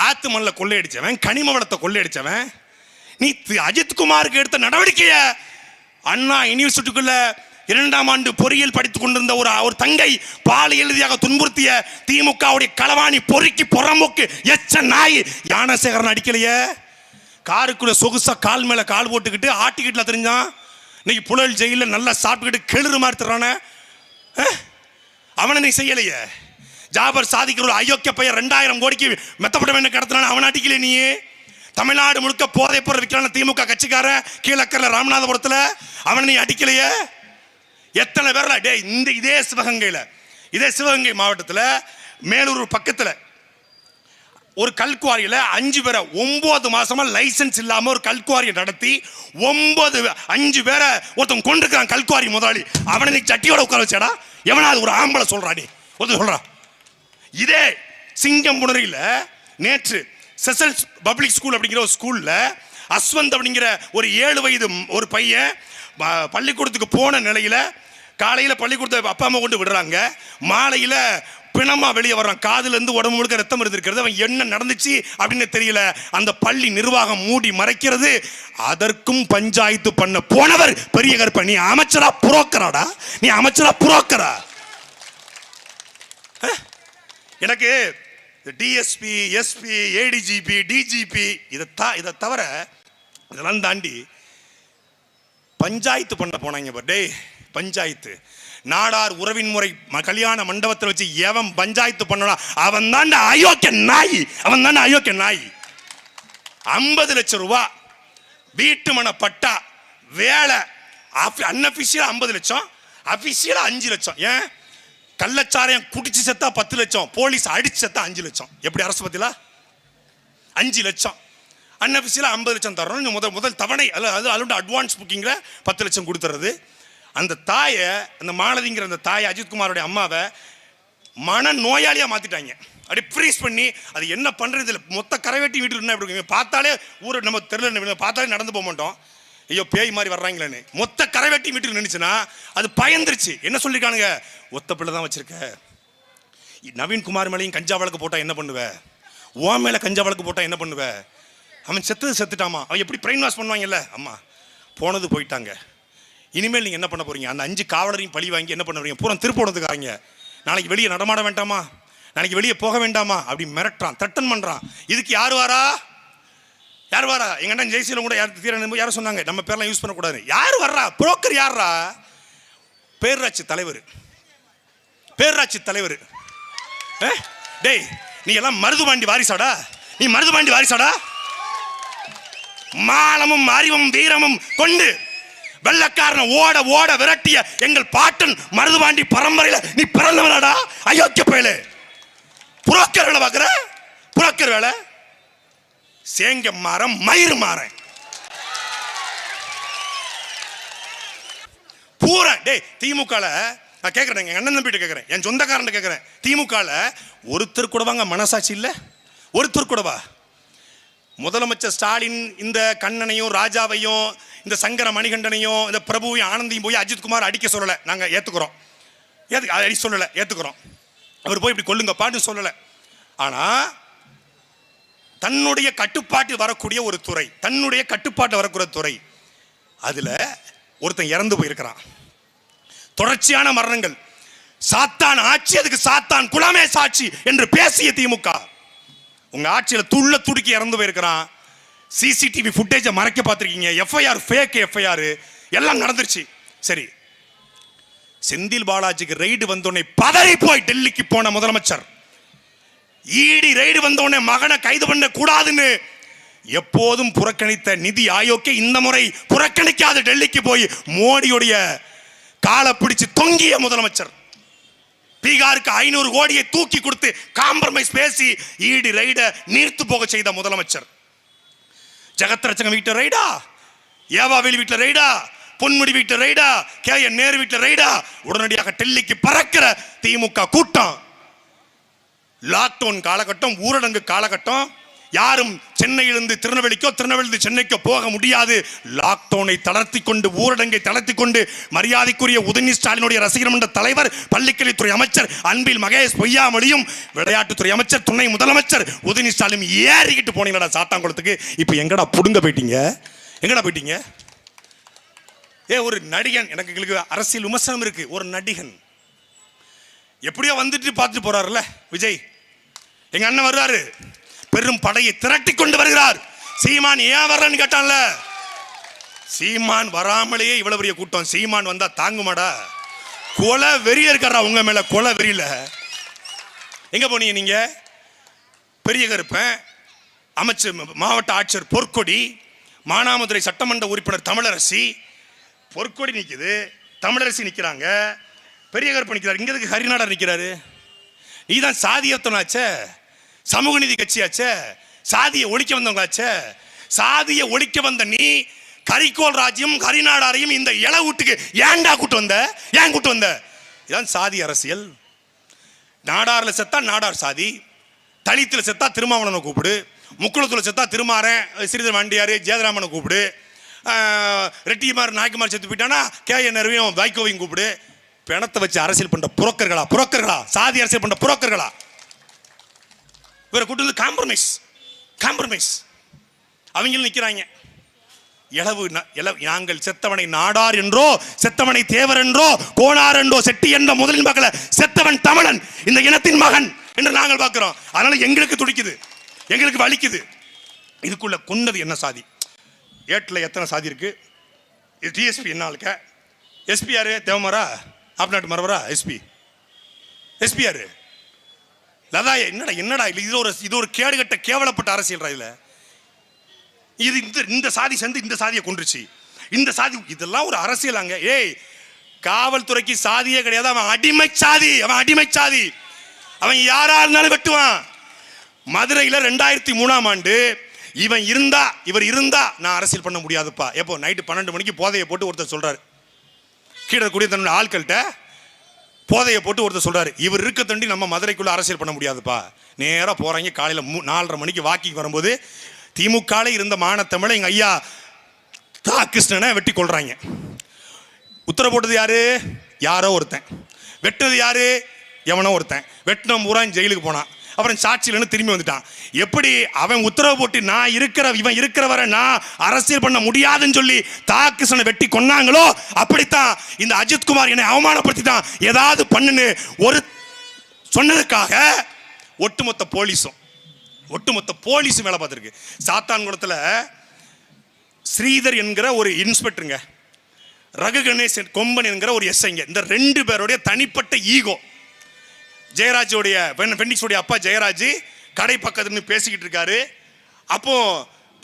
ஆத்து மண்ல கொள்ளையடிச்சவன், கனிம வளத்தை கொள்ளையடிச்சவன். நீ அஜித்குமாருக்கு எடுத்த நடவடிக்கைய அண்ணா யூனிவர்சிட்டிக்குள்ள 2ஆம் ஆண்டு பொறியியல் படித்துக் கொண்டிருந்த ஒரு தங்கை பால் எழுதியாக துன்புறுத்திய திமுகவுடைய களவாணி பொறுக்கி புறம்போக்கு எச்ச நாய் ஞானசேகரன் அடிக்கலையே. காருக்குள்ள சொகுசா கால் மேல கால் போட்டுக்கிட்டு ஆட்டிக்கிட்டுல தெரிஞ்சான். இன்னைக்கு புழல் ஜெயில நல்லா சாப்பிட்டுக்கிட்டு கெளுறு மாதிரி தர்றானே, அவனை நீ செய்யலையே. ஜாபர் சாதிக்கிற ஒரு அயோக்கிய பையன் 2000 கோடிக்கு மெத்தப்பட்ட வேண்ட கடத்தினான அவன் அடிக்கல. நீ தமிழ்நாடு முழுக்க போதை பொருள் விற்கிறான திமுக கட்சிக்கார கீழக்கரையில ராமநாதபுரத்துல அவனை நீ அடிக்கலையே. எத்தனை பேர்ல டே இந்த இதே சிவகங்கை மாவட்டத்தில் மேலூர் பக்கத்தில் ஒரு கல்குவாரியில் 5 பேரை 9 மாசமா லைசன்ஸ் இல்லாம ஒரு கல்குவாரியை நடத்தி 5 பேரை ஒருத்தன் கொண்டிருக்கிறான் கல்குவாரி முதலாளி. அவனை நீ சட்டியோட உட்கார வச்சாடா? எவனாவது ஒரு ஆம்பளை சொல்றா? நீ ஒருத்தன் சொல்றா? இதே சிங்கம்புணரியில் நேற்று செசல் பப்ளிக் ஸ்கூல் அப்படிங்கிற ஒரு ஸ்கூல்ல அஸ்வந்த் அப்படிங்கிற ஒரு 7 வயது ஒரு பையன் பள்ளிக்கூடத்துக்கு போன நிலையில காலையில் பள்ளிக்கூடத்தை அப்பா அம்மா கொண்டு விடுறாங்க, மாலையில் பிணமா வெளியே வர்றான். காதுல இருந்து உடம்பு முழுக்க ரத்தம் இருந்திருக்கிறது. அவன் என்ன நடந்துச்சு அப்படின்னு தெரியல. அந்த பள்ளி நிர்வாகம் மூடி மறைக்கிறது. அதற்கும் பஞ்சாயத்து பண்ண போனவர் பெரிய கருப்ப. நீ அமைச்சரா புரோக்கராடா? நீ அமைச்சரா புரோக்கரா? எனக்கு டிஎஸ்பி, எஸ்பி, ஏடிஜிபி, டிஜிபி இதை தவிர இதெல்லாம் தாண்டி பஞ்சாயத்து பண்ண போனாங்க. டே பஞ்சாயத்து நாடார் உறவின் முறை கல்யாண மண்டபத்தில் வச்சு எவன் பஞ்சாயத்து பண்ணா அவன் தான் அயோக்கிய நாய். அவன் தான் அயோக்கிய நாய். 50 லட்சம் ரூபாய் வீட்டு மன பட்டா வேலை அன்அபிஷியலா 50 லட்சம், அபிஷியலா 5 லட்சம். ஏன் கள்ளச்சாரையும் குடிச்சு செத்தா 10 லட்சம், போலீஸ் அடிச்சு செத்தா 5 லட்சம். எப்படி அரசு பத்தில 5 லட்சம் அன்அபிஷியலா 50 லட்சம் தர்றோம். முதல் தவணை அது அட்வான்ஸ் புக்கிங்ல 10 லட்சம் கொடுத்துறது. அந்த தாயை, அந்த மாலதிங்கிற அந்த தாயை, அஜித்குமாரோடைய அம்மாவை மன நோயாளியா மாத்திட்டாங்க. அப்படியே ஃப்ரீஸ் பண்ணி அது என்ன பண்றது இல்லை. மொத்த கரைவேட்டி வீட்டில் என்ன எப்படி பார்த்தாலே ஊரை நம்ம தெரியல, பார்த்தாலே நடந்து போக மாட்டோம். ஐயோ பேய் மாதிரி வர்றாங்களேன்னு மொத்த கரைவேட்டி வீட்டில் நினைச்சுன்னா அது பயந்துருச்சு. என்ன சொல்லிருக்கானுங்க? ஒத்த பிள்ளை தான் வச்சிருக்க. நவீன்குமார் மேலையும் கஞ்சா வழக்கு போட்டா என்ன பண்ணுவ? ஓ மேல கஞ்சா வழக்கு போட்டா என்ன பண்ணுவ? அவன் செத்துட்டாமா. அவன் எப்படி பிரெயின் வாஷ் பண்ணுவாங்கல்ல. அம்மா போனது போயிட்டாங்க. இனிமேல் நீங்க என்ன பண்ண போறீங்க? அந்த 5 காவலரையும் பழி வாங்கி என்ன பண்ண போறீங்க? பூரா திருப்போணத்துக்காரங்க. நாளைக்கு வெளியே நடமாட வேண்டாமா? நாளைக்கு வெளியே போக வேண்டாமா? அப்படி மிரட்டுறான், தட்டன் பண்றான். இதுக்கு யார் வாரா? எங்க அண்ணன் ஜெய்சீலம் கூட யாரும் சொன்னாங்க நம்ம பேர்லாம் யூஸ் பண்ணக்கூடாது. யார் வர்றா? புரோக்கர் யாரா? பேரூராட்சி தலைவர். டேய் நீ எல்லாம் மருதுபாண்டி வாரிசாடா? நீ மருதுபாண்டி வாரிசாடா? மானமும் அறிவும் வீரமும் கொண்டு வெள்ளக்காரனை ஓட ஓட விரட்டிய எங்கள் பாட்டன் மருதுபாண்டி பரம்பரையில நீ பிறந்தவனாடா? அயோக்கிய பயலே. புரோக்கர் வேலை பார்க்கிற? புரோக்கர் வேலை சேங்க மாறம் மயிறு மாறேன் பூரா. டே திமுகல நான் கேட்கறேன், எங்க அண்ணன் தம்பிட்டு கேட்கறேன், என் சொந்தக்காரன் கேட்கறேன், திமுகல ஒருத்தர் கூட வாங்க மனசாட்சி இல்ல? ஒருத்தர் கூடவா? முதலமைச்சர் ஸ்டாலின் இந்த கண்ணனையும் ராஜாவையும் இந்த சங்கர மணிகண்டனையும் இந்த பிரபுவையும் ஆனந்தையும் போய் அஜித்குமார் அடிக்க சொல்லலை. நாங்கள் ஏற்றுக்கிறோம். அடி சொல்லலை, ஏற்றுக்கிறோம். அவர் போய் இப்படி கொல்லுங்க பாட்டு சொல்லலை. ஆனால் தன்னுடைய கட்டுப்பாட்டு வரக்கூடிய ஒரு துறை, அதில் ஒருத்தன் இறந்து போயிருக்கிறான். தொடர்ச்சியான மரணங்கள். சாத்தான் ஆட்சி, அதுக்கு சாத்தான் குலமே சாட்சி என்று பேசிய திமுக உங்க ஆட்சியில் துள்ள துடுக்கி இறந்து போயிருக்கிறான். சிசிடிவி ஃபுட்டேஜை மறைக்க பார்த்துருக்கீங்க. எஃப்ஐஆர் ஃபேக் எஃப்ஐஆர் எல்லாம் நடந்துருச்சு. சரி, செந்தில் பாலாஜிக்கு ரைடு வந்தோடனே பதறி போய் டெல்லிக்கு போன முதலமைச்சர், ஈடி ரைடு வந்தோடனே மகனை கைது பண்ண கூடாதுன்னு எப்போதும் புறக்கணித்த நிதி ஆயோக்கை இந்த முறை புறக்கணிக்காத டெல்லிக்கு போய் மோடியுடைய காலை பிடிச்சு தொங்கிய முதலமைச்சர். பீகாருக்கு 500 கோடியை தூக்கி கொடுத்து காம்ப்ரமைஸ் பேசி ஈடி ரைட நீர்த்து போக செய்த முதலமைச்சர். ஜெகத்ரட்சகம் வீட்டு ரைடா, ஏவாவேலி வீட்டு ரைடா, பொன்முடி வீட்டு ரைடா, KN நேரு வீட்டு ரைடா, உடனடியாக டெல்லிக்கு பறக்கிற திமுக கூட்டம். லாக்டவுன் காலகட்டம், ஊரடங்கு காலகட்டம், யாரும் சென்னையிலிருந்து திருநெல்வேலிக்கோ, திருநெல்வேலியிலிருந்து சென்னைக்கோ போக முடியாது. லாக்டவுனை தளர்த்தி கொண்டு, ஊரடங்கை தளர்த்தி கொண்டு, மரியாதைக்குரிய உதயநிதி ஸ்டாலினுடைய ரசிகர் மன்ற தலைவர், பள்ளிக்கல்வித்துறை அமைச்சர் அன்பில் மகேஷ் பொய்யாமொழியும், விளையாட்டுத்துறை அமைச்சர், துணை முதலமைச்சர் உதயநிதி ஸ்டாலின் ஏறிக்கிட்டு போனீங்களா சாத்தாங்குளத்துக்கு? இப்ப எங்கடா புடுங்க போயிட்டீங்க? எங்கடா போயிட்டீங்க? ஒரு நடிகன், எங்களுக்கு அரசியல் விமர்சனம் இருக்கு. ஒரு நடிகன் எப்படியோ வந்துட்டு பார்த்துட்டு போறாருல்ல விஜய், எங்க அண்ணன் வருவாரு, பெரும் படையை திரட்டி கொண்டு வருகிறார். சீமான் ஏன் வர்றன்னு கேட்டான்ல, சீமான் வராமலேயே இவ்வளவு பெரிய கூட்டம், சீமான் வந்தா தாங்குமாடா? கொலை வெறிய இருக்காரா உங்க மேல? கொலை வெறியில எங்க போனீங்க நீங்க? பெரிய கருப்பன், அமைச்சர், மாவட்ட ஆட்சியர் பொற்கொடி, மானாமதுரை சட்டமன்ற உறுப்பினர் தமிழரசி, பொற்கொடி நிக்குது, தமிழரசி நிக்கிறாங்க, பெரிய கருப்பன் நிக்கிறார். இங்க எதுக்கு ஹரிநாடர் நிக்கிறாரு? நீதான் சாதியத்தனாச்சே, சமூக நீதி கட்சியாச்சே, சாதியை ஒழிக்க வந்தவங்களாச்சே. சாதியை ஒழிக்க வந்த நீ கரிக்கோல் ராஜ்யம் ஹரிநாடாரையும் இந்த இள வீட்டுக்கு ஏன்டா கூட்டு வந்த? ஏன் கூட்டு வந்த? இதான் சாதி அரசியல். நாடார்ல செத்தா நாடார் சாதி, தலித்துல செத்தா திருமாவளவனை கூப்பிடு, முக்குளத்துல செத்தா திருமாறன், ஸ்ரீதர் வாண்டியாரு, ஜெயராமனை கூப்பிடு, ரெட்டிமார் நாய்க்குமார் செத்து போயிட்டானா KN நேருவையும் வைகோவையும் கூப்பிடு. பிணத்தை வச்சு அரசியல் பண்ற புரோக்கர்களா? சாதி அரசியல் பண்ற புரோக்கர்களா? இவரை கூட்டு வந்து காம்ப்ரமைஸ் அவங்களும் நிக்கிறாங்க. நாங்கள் செத்தவனை நாடார் என்றோ, செத்தவனை தேவர் என்றோ, கோனார் என்றோ, செட்டி என்ற முதலின் பார்க்கல, செத்தவன் தமிழன், இந்த இனத்தின் மகன் என்று நாங்கள் பார்க்கிறோம். அதனால எங்களுக்கு துடிக்குது, எங்களுக்கு வலிக்குது. இதுக்குள்ள கொன்னது என்ன சாதி? ஏட்டில் எத்தனை சாதி இருக்கு? டிஎஸ்பி என்ன ஆளுக்க? எஸ்பி யாரு? தேவமாரா? ஆப்நாட்டு மரவரா? எஸ்பி யாரு? லதா? என்னடா இது ஒரு கேடுகட்ட கேவலப்பட்ட அரசியல். இதுல இந்த சாதி சேர்ந்து இந்த சாதியை கொன்றுச்சு, இந்த சாதி, இதெல்லாம் ஒரு அரசியலாங்க? காவல்துறைக்கு சாதியே கிடையாது. அவன் அடிமை சாதி. அவன் யாரா இருந்தாலும் வெட்டுவான். மதுரையில 2003ஆம் ஆண்டு இவர் இருந்தா நான் அரசியல் பண்ண முடியாதுப்பா. எப்போ? நைட்டு 12 மணிக்கு போதையை போட்டு ஒருத்தர் சொல்றாரு, கீழே கூடிய தன்னுடைய ஆட்கள்கிட்ட போதையை போட்டு ஒருத்தர் சொல்றாரு, இவர் இருக்க தண்டி நம்ம மதுரைக்குள்ள அரசியல் பண்ண முடியாதுப்பா. நேராக போறாங்க. காலையில 4:30 மணிக்கு வாக்கிங் வரும்போது திமுக இருந்த மானத்தமிழை எங்க ஐயா தா கிருஷ்ணனை வெட்டி கொள்றாங்க. உத்தரவு போட்டது யாரு? யாரோ ஒருத்தன். வெட்டது யாரு? எவனோ ஒருத்தன். வெட்டின பூரா ஜெயிலுக்கு போனான். அப்புறம் சாட்சியிலன்னு திரும்பி வந்துட்டான். எப்படி அவன் உத்தரவு போட்டு இவன் இருக்கிறவரை நான் அரசியல் பண்ண முடியாதுன்னு சொல்லி தாக்கிருஷ்ணனை வெட்டி கொன்னாங்களோ, அப்படித்தான் இந்த அஜித்குமார் என்னை அவமானப்படுத்திட்டான், ஏதாவது பண்ணுன்னு ஒரு சொன்னதுக்காக ஒட்டுமொத்த போலீஸும் வேலை பார்த்துருக்கு. சாத்தான்குளத்தில் ஸ்ரீதர் என்கிற ஒரு இன்ஸ்பெக்டருங்க, ரகு கணேசன் கொம்பன் என்கிற ஒரு எஸ்ஐங்க, இந்த 2 பேருடைய தனிப்பட்ட ஈகோ. ஜெயராஜோடைய பெண்டிக்ஸோடைய அப்பா ஜெயராஜ் கடை பக்கத்துன்னு பேசிக்கிட்டு இருக்காரு. அப்போ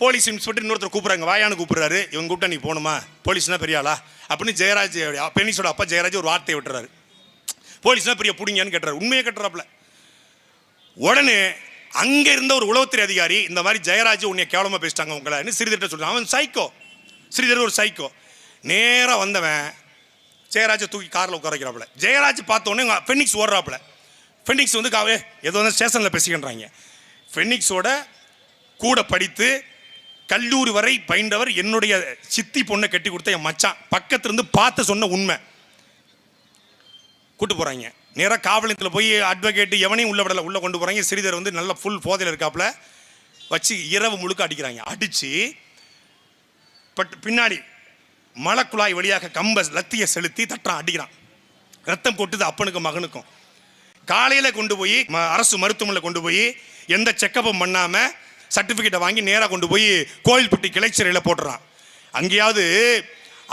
போலீஸ் இன்ஸ்பெக்டர் இன்னொருத்தர் கூப்பிட்றாங்க, வாயான்னு கூப்பிடுறாரு. இவங்க கூப்பிட்டா நீ போகணுமா, போலீஸ்னா பெரியாளா அப்படின்னு ஜெயராஜ் பெண்டிக்ஸோட அப்பா ஜெயராஜ் ஒரு வார்த்தையை விட்டுறாரு. போலீஸ்னா பெரிய புடிங்கன்னு கேட்டுறாரு. உண்மையை கேட்டுறாப்புல. உடனே அங்க இருந்த ஒரு உளவுத்துறை அதிகாரி, இந்த மாதிரி ஜெயராஜ் உன்னை கேவலமா பேசிட்டாங்க உங்களை ஸ்ரீதர்கிட்ட சொல்றான். அவன் சைக்கோ, ஸ்ரீதர் ஒரு சைக்கோ. நேரா வந்தவன் ஜெயராஜை தூக்கி காரில் உட்கார வைக்கிறாப்புல. ஜெயராஜ் பார்த்த உடனே பெனிக்ஸ் ஓடுறாப்புல. ஃபெனிக்ஸ் வந்து ஏதோ வந்து ஸ்டேஷனில் பேசிக்கின்றாங்க. ஃபெனிக்ஸோட கூட படித்து கல்லூரி வரை பயின்றவர், என்னுடைய சித்தி பொண்ணை கட்டி கொடுத்த என் மச்சான், பக்கத்துலேருந்து பார்த்து சொன்ன உண்மை. கூட்டு போகிறாங்க நேராக காவல் நிலையத்தில் போய் அட்வொகேட்டு எவனையும் உள்ள விடலை, உள்ளே கொண்டு போகிறாங்க. ஸ்ரீதர் வந்து நல்ல ஃபுல் போதையில் இருக்காப்புல வச்சு இரவு முழுக்க அடிக்கிறாங்க. அடித்து பின்னாடி மலக்குழாய் வழியாக கம்ப லத்தியை செலுத்தி தட்டுறான், அடிக்கிறான். ரத்தம் கொட்டுது அப்பனுக்கும் மகனுக்கும். காலையில் கொண்டு போய் அரசு மருத்துவமனையில் கொண்டு போய் எந்த செக்கப்பும் பண்ணாமல் சர்டிஃபிகேட்டை வாங்கி நேராக கொண்டு போய் கோயில்பட்டி கிளைச்சிறையில் போட்டுறான். அங்கேயாவது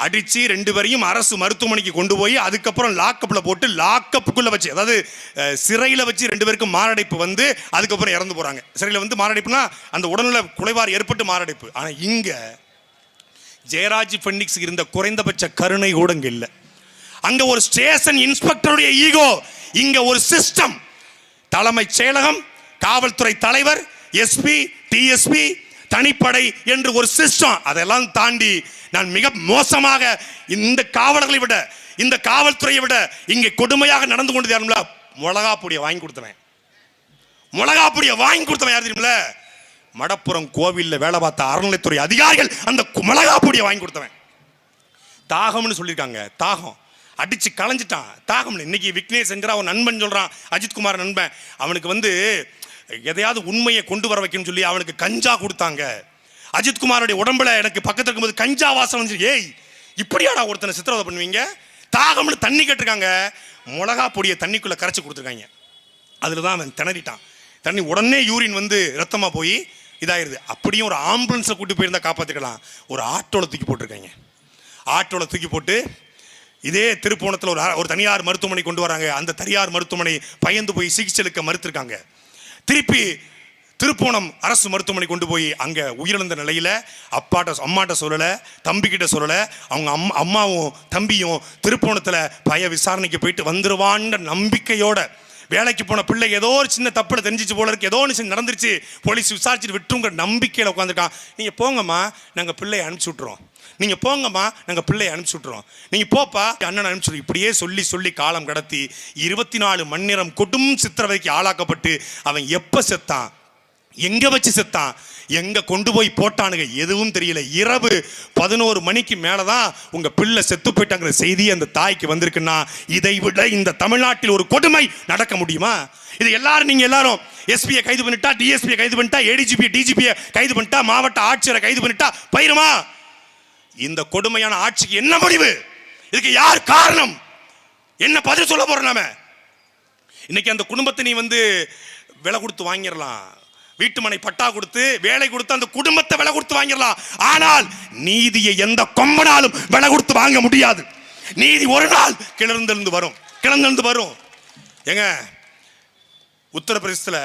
அடித்து 2 பேரையும் அரசு மருத்துவமனைக்கு கொண்டு போய் அதுக்கப்புறம் லாக்கப்பில் போட்டு லாக்கப்புக்குள்ளே வச்சு, அதாவது சிறையில் வச்சு 2 பேருக்கும் மாரடைப்பு வந்து அதுக்கப்புறம் இறந்து போகிறாங்க. சிறையில் வந்து மாரடைப்புனா அந்த உடல்நல குறைபாடு ஏற்பட்டு மாரடைப்பு. ஆனால் இங்கே ஜெயராஜ் ஃபெனிக்ஸ் இருந்த குறைந்தபட்ச கருணை கூட இங்கே இல்லை. அங்கே ஒரு ஸ்டேஷன் இன்ஸ்பெக்டருடைய ஈகோ, இங்க ஒரு சிஸ்டம். தலைமைச் செயலகம், காவல்துறை தலைவர், எஸ்பி, டிஎஸ்பி, தனிப்படை என்று ஒரு சிஸ்டம். அதெல்லாம் தாண்டி நான் மிக மோசமாக இந்த காவலர்களை விட, இந்த காவல்துறையை விட இங்கே கொடுமையாக நடந்து கொண்டு மிளகா பொடியை வாங்கி கொடுத்தவன் யார் தெரியுமில்ல? மடப்புறம் கோவில்ல வேலை பார்த்த அறநிலைத்துறை அதிகாரிகள் அந்த மிளகா பொடியை வாங்கி கொடுத்தவன். தாகம்னு சொல்லியிருக்காங்க. தாகம் அடிச்சு களைஞ்சிட்டான். தாகம் இன்னைக்கு விக்னேஷ் என்கிற அவன் நண்பன் சொல்றான், அஜித்குமார் நண்பன். அவனுக்கு எதையாவது உண்மையை கொண்டு வர வைக்கணும்னு சொல்லி அவனுக்கு கஞ்சா கொடுத்தாங்க. அஜித்குமாரோடைய உடம்புல எனக்கு பக்கத்துல இருக்கும்போது கஞ்சா வாசம் வந்து, ஏய் இப்படியாடா ஒருத்தனை சித்திரவதை பண்ணுவீங்க? தாகம்னு தண்ணி கேட்டிருக்காங்க, மிளகா பொடியை தண்ணிக்குள்ள கரைச்சி கொடுத்துருக்காங்க. அதுல தான் அவன் திணறிட்டான். தண்ணி உடனே யூரின் ரத்தமா போய் இதாயிருது. அப்படியும் ஒரு ஆம்புலன்ஸை கூட்டி போயிருந்தா காப்பாத்திக்கலாம். ஒரு ஆட்டோல தூக்கி போட்டிருக்காங்க. ஆட்டோல தூக்கி போட்டு இதே திருப்போணத்தில் ஒரு தனியார் மருத்துவமனை கொண்டு வராங்க. அந்த தனியார் மருத்துவமனை பயந்து போய் சிகிச்சை அளிக்க மறுத்திருக்காங்க. திருப்பி திருப்போணம் அரசு மருத்துவமனை கொண்டு போய் அங்கே உயிரிழந்த நிலையில் அம்மாட்ட சொல்லலை, தம்பிக்கிட்ட சொல்லலை. அவங்க அம்மாவும் தம்பியும் திருப்போணத்தில் பய விசாரணைக்கு போயிட்டு வந்துருவான்ற நம்பிக்கையோட, வேலைக்கு போன பிள்ளை ஏதோ ஒரு சின்ன தப்புல தெரிஞ்சிச்சு போல இருக்கு, ஏதோ ஒன்று நடந்துருச்சு, போலீஸ் விசாரிச்சுட்டு விட்டுருங்கிற நம்பிக்கையில் உட்காந்துருக்கான். நீங்கள் போங்கம்மா, நாங்கள் பிள்ளையை அனுப்பிச்சி விட்றோம். நீங்கள் போங்கம்மா, நாங்கள் பிள்ளையை அனுப்பிச்சி விட்றோம். நீங்கள் போப்பா, அண்ணன் அனுப்பிச்சு. இப்படியே சொல்லி சொல்லி காலம் கடத்தி 24 மணி நேரம் கொடும் சித்திரவதைக்கு ஆளாக்கப்பட்டு அவன் எப்போ செத்தான், எங்கே வச்சு செத்தான், எங்கே கொண்டு போய் போட்டானுங்க எதுவும் தெரியல. இரவு 11 மணிக்கு மேலே தான் உங்கள் பிள்ளை செத்து போயிட்டாங்கிற செய்தி அந்த தாய்க்கு வந்திருக்குன்னா, இதை விட இந்த தமிழ்நாட்டில் ஒரு கொடுமை நடக்க முடியுமா? இது நீங்கள் எல்லாரும் எஸ்பியை கைது பண்ணிட்டா, டிஎஸ்பியை கைது பண்ணிட்டா, ஏடிஜிபி டிஜிபியை கைது பண்ணிட்டா, மாவட்ட ஆட்சியரை கைது பண்ணிட்டா பயிருமா? இந்த கொடுமையான ஆட்சிக்கு என்ன முடிவு? இதுக்கு யார் காரணம்? என்ன பதில் சொல்ல போறோம் நாம? இன்னைக்கு அந்த குடும்பத்தை நீ விலை கொடுத்து வாங்கிடலாம், வீட்டுமனை பட்டா கொடுத்து வேலை கொடுத்து அந்த குடும்பத்தை விலை கொடுத்து வாங்கிடலாம். ஆனால் நீதியை எந்த கொம்பனாலும் விலை கொடுத்து வாங்க முடியாது. நீதி ஒரு நாள் கிளர்ந்தெழுந்து வரும். ஏங்க, உத்தரப்பிரதேசத்துல